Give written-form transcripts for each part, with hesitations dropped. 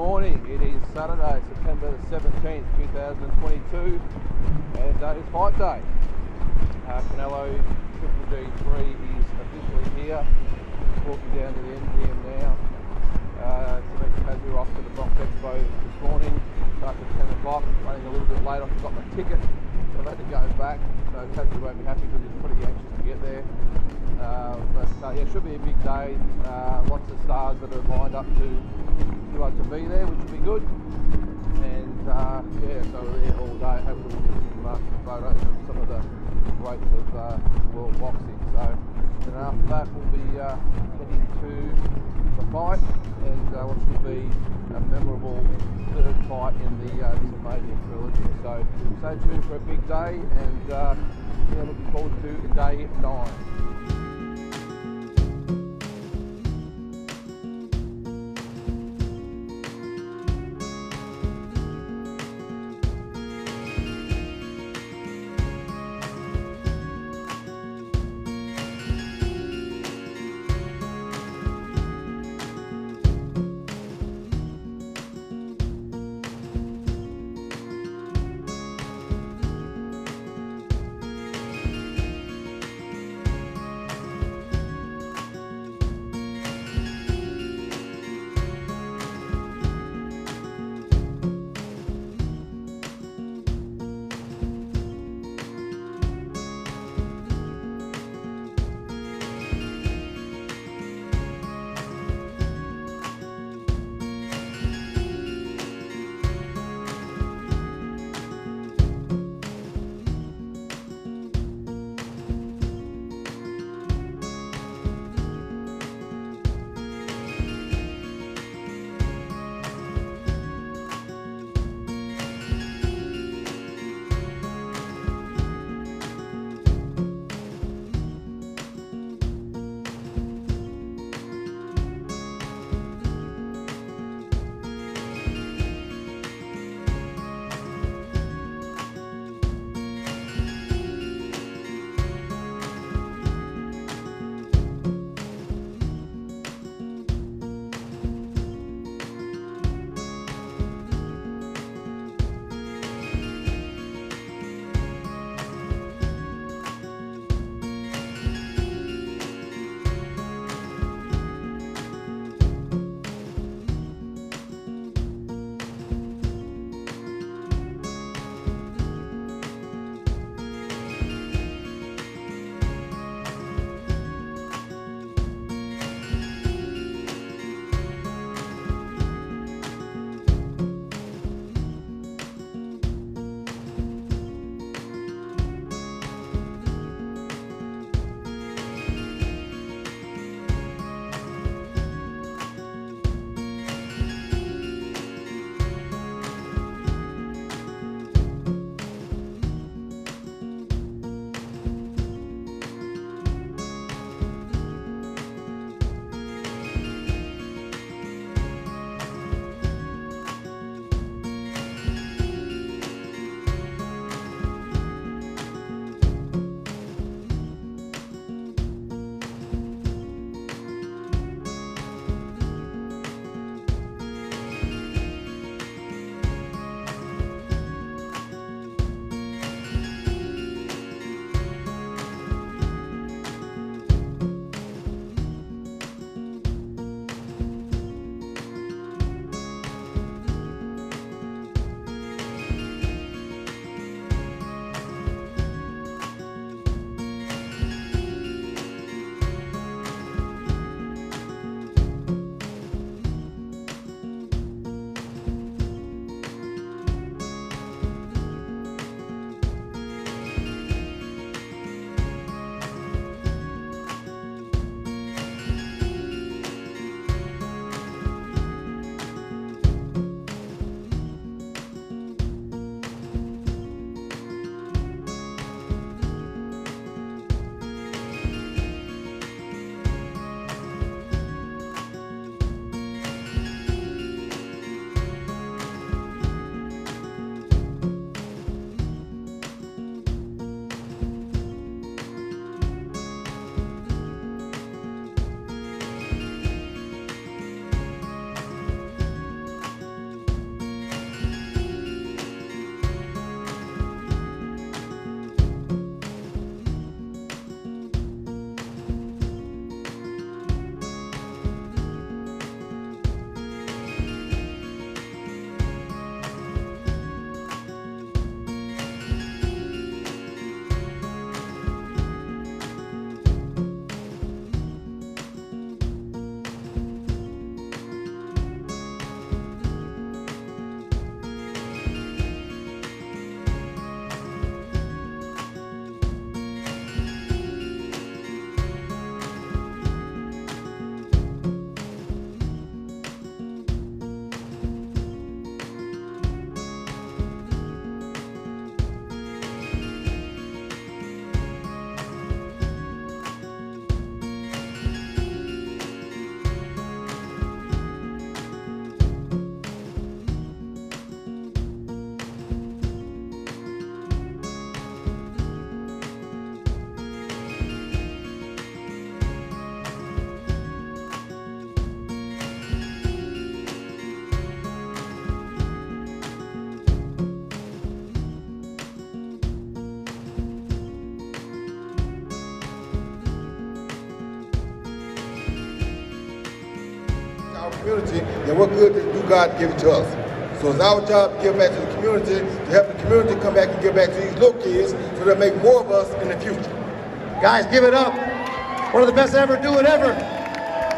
morning. It is Saturday, September the 17th, 2022, and it's fight day. CANELO Triple D3 is officially here. Walking down to the MGM now to meet Tassie. We're off to the Box Expo this morning. Started at 10 o'clock, running a little bit late. I forgot my ticket, so I've had to go back. So Tassie won't be happy because he's pretty anxious to get there. But yeah, it should be a big day. Lots of stars that are lined up to be there, which will be good. And yeah, so we're there all day. Hopefully we'll get some photos of some of the greats of world boxing. So then after that we'll be heading to the fight and what should be a memorable third fight in this amazing trilogy. So stay tuned for a big day, and yeah, looking forward to day 9. community, then what good do God give it to us? So it's our job to give back to the community, to help the community come back and give back to these little kids so they'll make more of us in the future. Guys, give it up. One of the best ever, do it ever.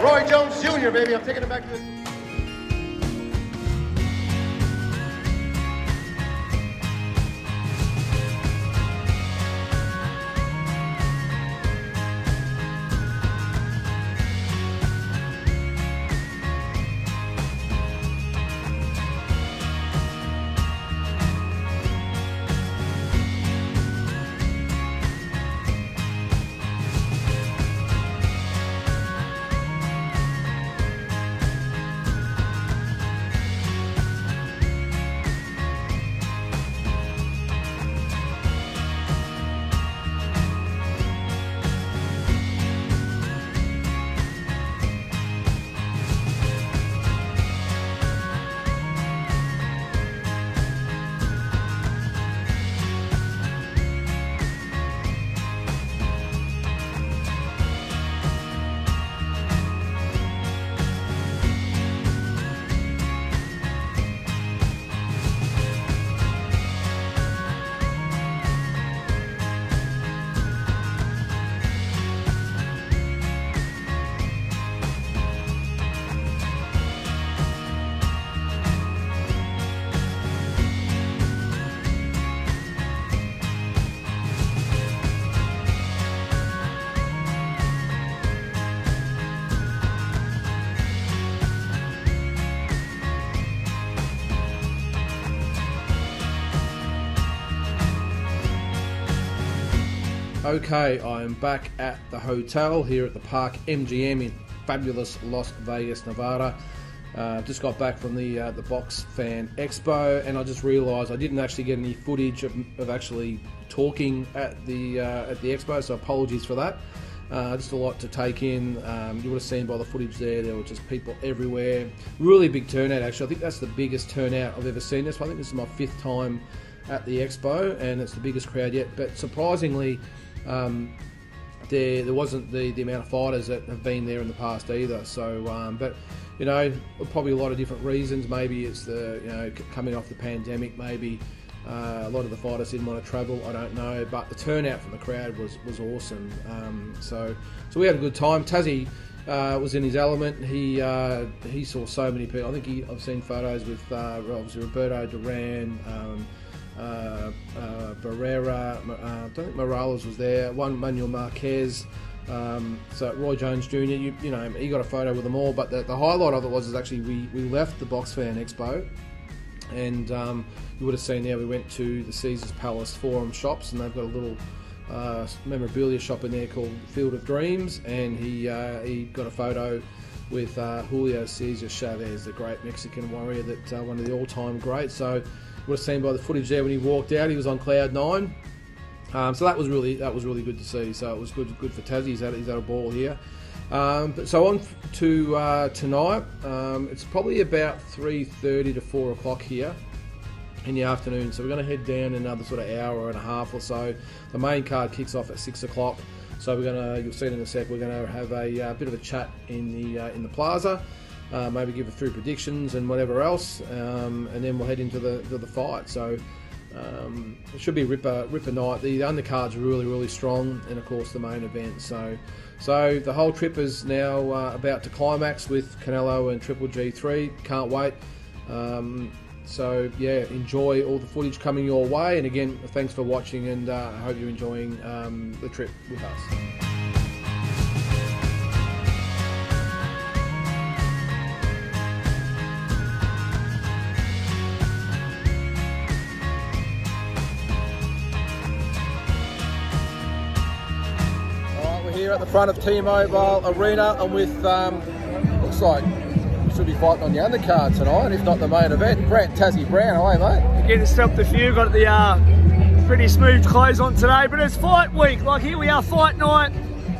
Roy Jones Jr., baby. I'm taking it back to the... Okay, I am back at the hotel here at the Park MGM in fabulous Las Vegas, Nevada. Just got back from the BoxFan Expo, and I just realised I didn't actually get any footage of actually talking at the expo, so apologies for that. Just a lot to take in. You would have seen by the footage there were just people everywhere. Really big turnout, actually. I think that's the biggest turnout I've ever seen this. I think this is my 5th time at the expo, and it's the biggest crowd yet. But surprisingly, there wasn't the amount of fighters that have been there in the past either. So, but you know, probably a lot of different reasons. Maybe it's the coming off the pandemic. Maybe a lot of the fighters didn't want to travel. I don't know, but the turnout from the crowd was awesome. So we had a good time. Tassie was in his element. He saw so many people. I think I've seen photos with obviously Roberto Duran. Barrera, I don't think Morales was there. One Manuel Marquez, so Roy Jones Jr. You know, he got a photo with them all. But the highlight of it was actually we left the BoxFan Expo, and you would have seen there we went to the Caesars Palace Forum shops, and they've got a little memorabilia shop in there called Field of Dreams, and he got a photo with Julio Cesar Chavez, the great Mexican warrior, that one of the all-time greats. So you would have seen by the footage there when he walked out, he was on cloud 9. So that was really good to see. So it was good for Tassie. He's had a ball here. But so on to tonight. It's probably about 3:30 to 4 o'clock here in the afternoon. So we're going to head down another sort of hour and a half or so. The main card kicks off at 6 o'clock. So you'll see it in a sec. We're going to have a bit of a chat in the plaza. Maybe give a few predictions and whatever else, and then we'll head into the fight. So it should be a ripper night. The undercard's really strong, and of course the main event. So the whole trip is now about to climax with CANELO and Triple G3. Can't wait. So yeah, enjoy all the footage coming your way. And again, thanks for watching, and I hope you're enjoying the trip with us. Here at the front of T-Mobile Arena, and with looks like we should be fighting on the undercard tonight, if not the main event. Brent Tassie Brown, how are you, mate? Getting stuffed a few, got the pretty smooth clothes on today, but it's fight week. Like, here we are, fight night.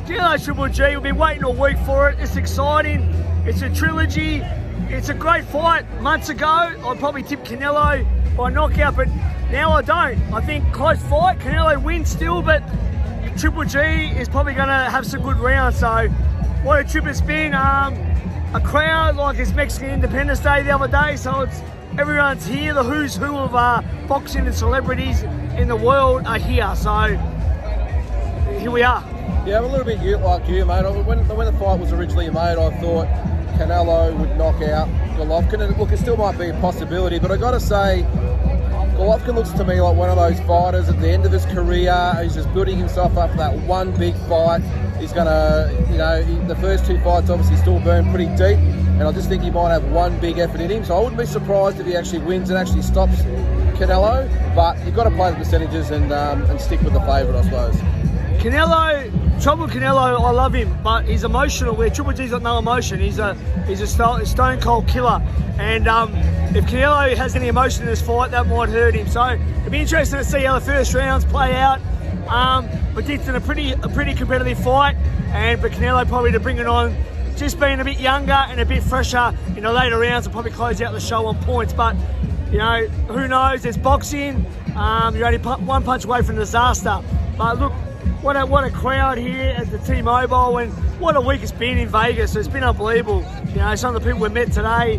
CANELO Triple G, we've been waiting all week for it. It's exciting. It's a trilogy. It's a great fight. Months ago, I'd probably tip CANELO by knockout, but now I don't. I think close fight. CANELO wins still, but Triple G is probably going to have some good rounds. So what a trip it's been. a crowd like it's Mexican Independence Day the other day, so it's everyone's here. The who's who of boxing and celebrities in the world are here. So here we are. Yeah, I'm a little bit like you, mate. When the fight was originally made, I thought Canelo would knock out Golovkin, and look, it still might be a possibility, but I got to say, Golovkin looks to me like one of those fighters at the end of his career. He's just building himself up for that one big fight. He's going to, the first 2 fights obviously still burn pretty deep, and I just think he might have one big effort in him, so I wouldn't be surprised if he actually wins and actually stops Canelo, but you've got to play the percentages and stick with the favourite, I suppose. Trouble Canelo, I love him, but he's emotional. Where Triple G's got no emotion. He's a stone cold killer, and if Canelo has any emotion in this fight, that might hurt him. So it'd be interesting to see how the first rounds play out. Predicting a pretty competitive fight, but Canelo probably to bring it on, just being a bit younger and a bit fresher in the later rounds, will probably close out the show on points. But who knows? It's boxing. You're only one punch away from disaster. But look. What a crowd here at the T-Mobile, and what a week it's been in Vegas. It's been unbelievable. Some of the people we met today,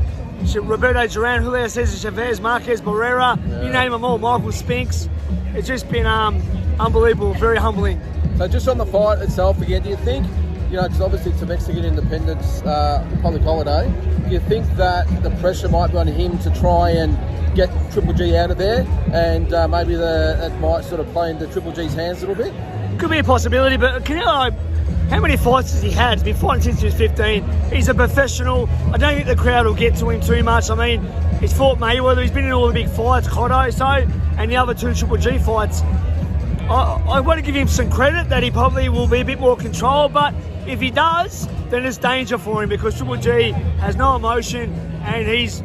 Roberto Duran, Julio Cesar Chavez, Marquez Barrera, you name them all, Michael Spinks. It's just been unbelievable, very humbling. So just on the fight itself again, do you think, because obviously it's a Mexican Independence public holiday, do you think that the pressure might be on him to try and get Triple G out of there, and maybe that might sort of play into Triple G's hands a little bit? Could be a possibility, but Canelo, how many fights has he had? He's been fighting since he was 15. He's a professional. I don't think the crowd will get to him too much. I mean, he's fought Mayweather. He's been in all the big fights, Cotto, and the other 2 Triple G fights. I want to give him some credit that he probably will be a bit more controlled, but if he does, then there's danger for him because Triple G has no emotion, and there's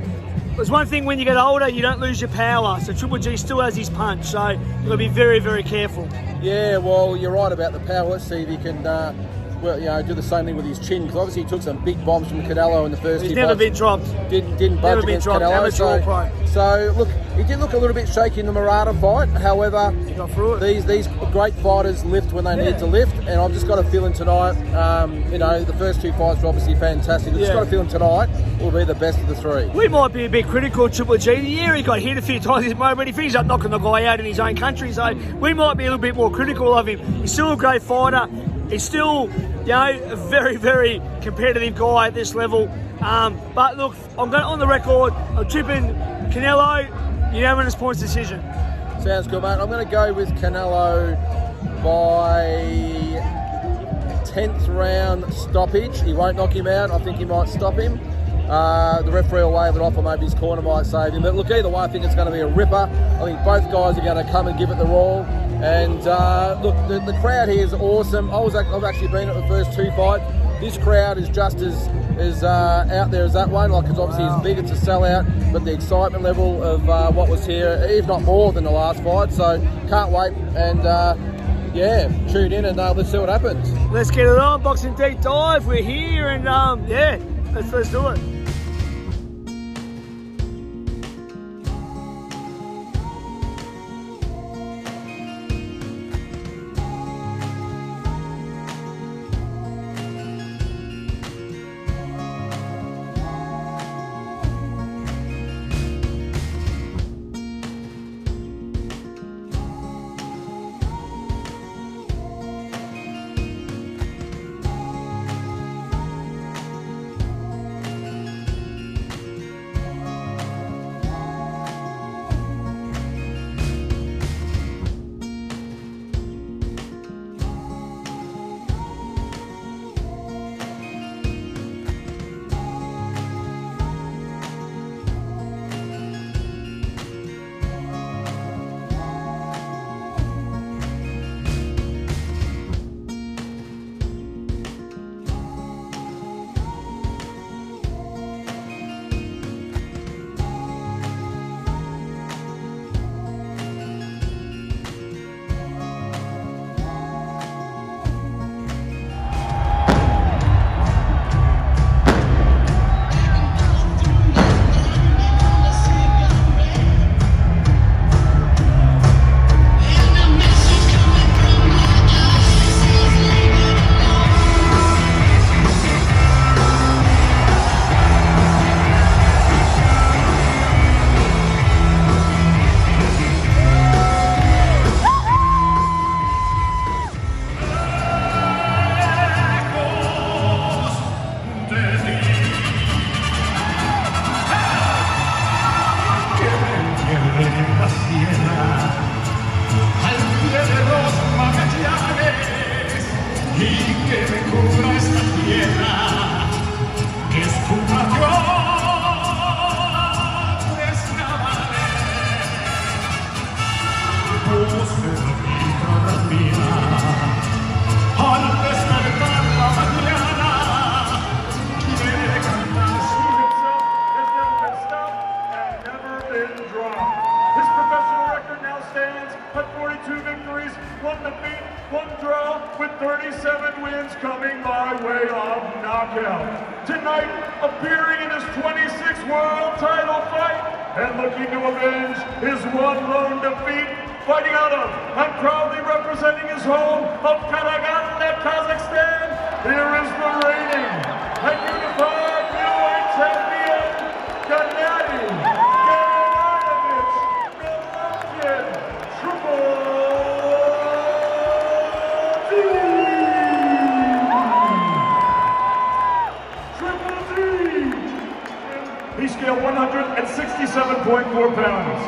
one thing when you get older, you don't lose your power. So Triple G still has his punch, so you've got to be very, very careful. Yeah, well, you're right about the power. Let's see if he can do the same thing with his chin, because obviously he took some big bombs from Canelo in the first 2 fights. He's never been dropped. Didn't budge against Canelo. So look, he did look a little bit shaky in the Murata fight. However, he got through it. These great fighters lift when they need to lift, and I've just got a feeling tonight, the first 2 fights were obviously fantastic. I've just got a feeling tonight will be the best of the 3. We might be a bit critical of Triple G. Yeah, he got hit a few times, but he finished up knocking the guy out in his own country, so we might be a little bit more critical of him. He's still a great fighter. He's still, a very, very competitive guy at this level. But look, I'm going on the record. I'm tipping Canelo, unanimous points decision. Sounds good, mate. I'm going to go with Canelo by 10th round stoppage. He won't knock him out. I think he might stop him. The referee will wave it off, or maybe his corner might save him. But look, either way, I think it's going to be a ripper. I think both guys are going to come and give it the all. And look, the crowd here is awesome. I've actually been at the first 2 fights. This crowd is just as out there as that one. Like, it's obviously as big, it's a sellout, but the excitement level of what was here, if not more than the last fight. So can't wait, and tune in and let's see what happens. Let's get it on, Boxing Deep Dive. We're here, and let's do it. en la sierra, al pie de los Magallanes, y que me cubra esta tierra, que es tu mayores navales. Voz de la guitarra mía, al despertar la mañana, quiere cantar su has never been stopped and never been dropped. His professional record now stands at 42 victories, 1 defeat, 1 draw, with 37 wins coming by way of knockout. Tonight, appearing in his 26th world title fight and looking to avenge his 1 lone defeat, fighting out of and proudly representing his home of Karagan, Kazakhstan, here is the reigning and unified middleweight champion, Gennady Golovkin, Triple D! Triple D! He scaled 167.4 pounds.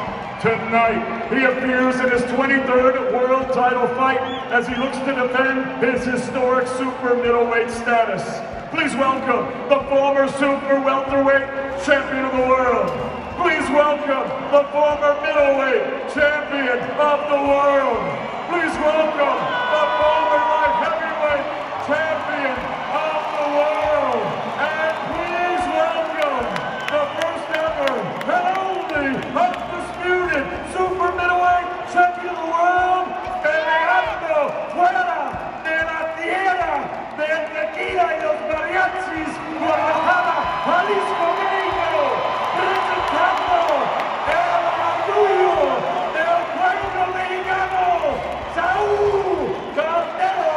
Tonight, he appears in his 23rd world title fight as he looks to defend his historic super middleweight status. Please welcome the former super welterweight champion of the world. Please welcome the former middleweight champion of the world. Please welcome the former light heavyweight champion of the world. And please welcome the first ever and only undisputed super middleweight champion of the world, peleando fuera de la tierra del tequila y los mariachis, Guadalajara, Jalisco, México, presentando el orgullo del pueblo mexicano, Saúl Canelo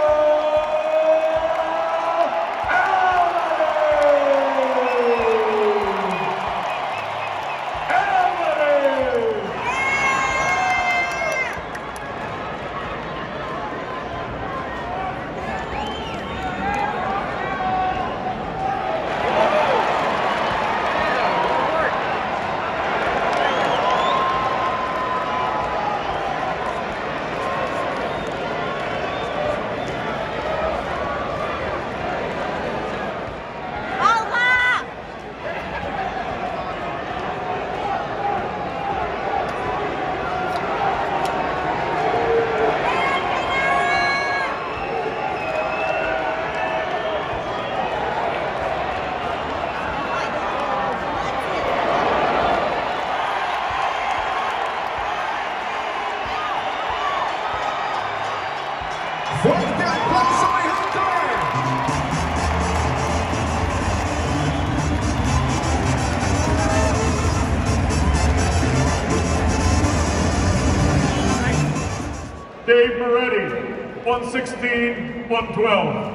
Fuerte aplauso, mi gente. Dave Moretti, 116, 112.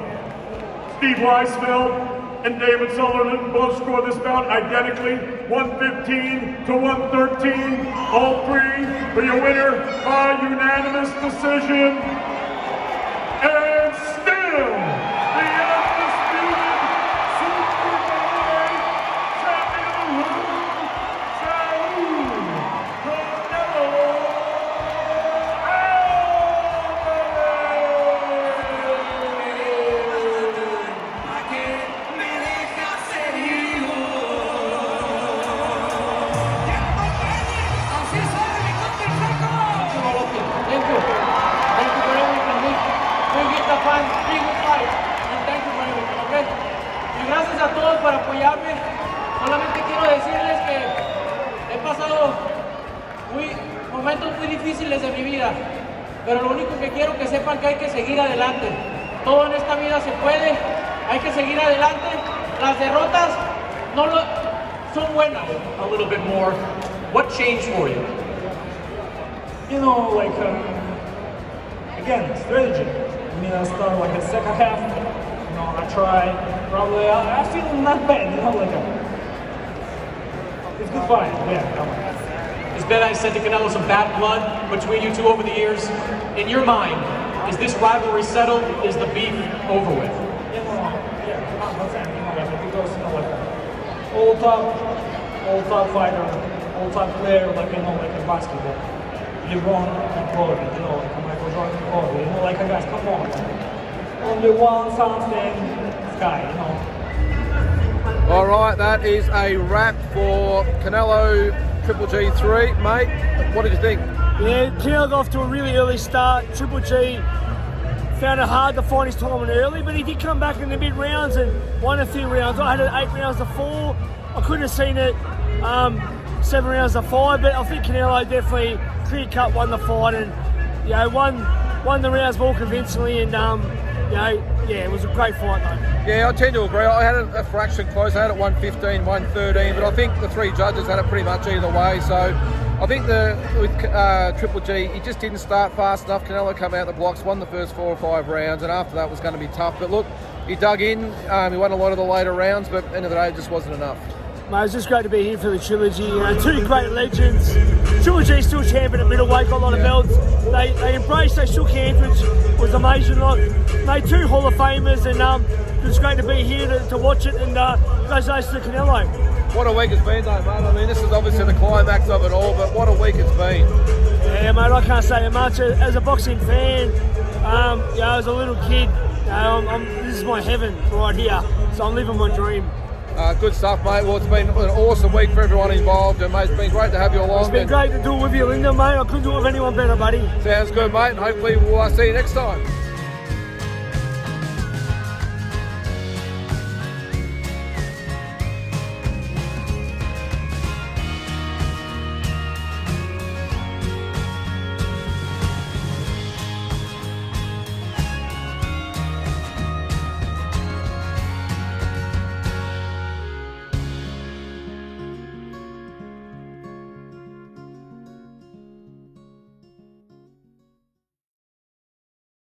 Steve Weisfeld and David Sutherland both scored this bout identically, 115 to 113. All three for your winner by unanimous decision. And still, the undisputed super middleweight champion of the world, Saúl Canelo Y gracias a todos por apoyarme. Solamente quiero decirles que he pasado momentos muy difíciles de mi vida, pero lo único que quiero que sepan que hay que seguir adelante. Todo en esta vida se puede, hay que seguir adelante. Las derrotas son buenas. A little bit more. What changed for you? You know, like, again, strategy. I mean, I started like the second half, you know, I tried, probably, I feel not bad, you know, like, it's good fight, yeah. Has Ben said to Canelo some bad blood between you two over the years? In your mind, is this rivalry settled? Is the beef over with? You know, yeah, 100%, you know, like, because, you know, like, old top fighter, all-time player, like, you know, like in basketball. LeBron and Kobe, you know, like Michael Jordan and Kobe, you know, like, guys, come on. Only one something sky, you know. All right, that is a wrap for CANELO Triple G3, mate. What did you think? Yeah, Canelo got off to a really early start. Triple G found it hard to find his tournament early, but he did come back in the mid rounds and won a few rounds. I had it 8 rounds to 4. I couldn't have seen it 7 rounds to 5, but I think Canelo definitely clear-cut won the fight and, you know, won the rounds more convincingly and, you know, yeah, it was a great fight though. Yeah, I tend to agree. I had a fraction close. I had it 115, 113, but I think the 3 judges had it pretty much either way. So I think with Triple G, he just didn't start fast enough. Canelo came out the blocks, won the first 4 or 5 rounds, and after that was going to be tough. But look, he dug in. He won a lot of the later rounds, but at the end of the day, it just wasn't enough. Mate, it was just great to be here for the trilogy. You know, 2 great legends. Triple G still champion at middleweight, got a lot of belts. They embraced, they shook hands, which was amazing. Made 2 Hall of Famers, and it was great to be here to watch it. And congratulations to Canelo. What a week it's been, though, mate. I mean, this is obviously the climax of it all, but what a week it's been. Yeah, mate, I can't say it much. As a boxing fan, you know, as a little kid, you know, this is my heaven right here. So I'm living my dream. Good stuff, mate. Well, it's been an awesome week for everyone involved, and mate, it's been great to have you along. It's been great to do it with you, Linda, mate. I couldn't do it with anyone better, buddy. Sounds good, mate, and hopefully we'll see you next time.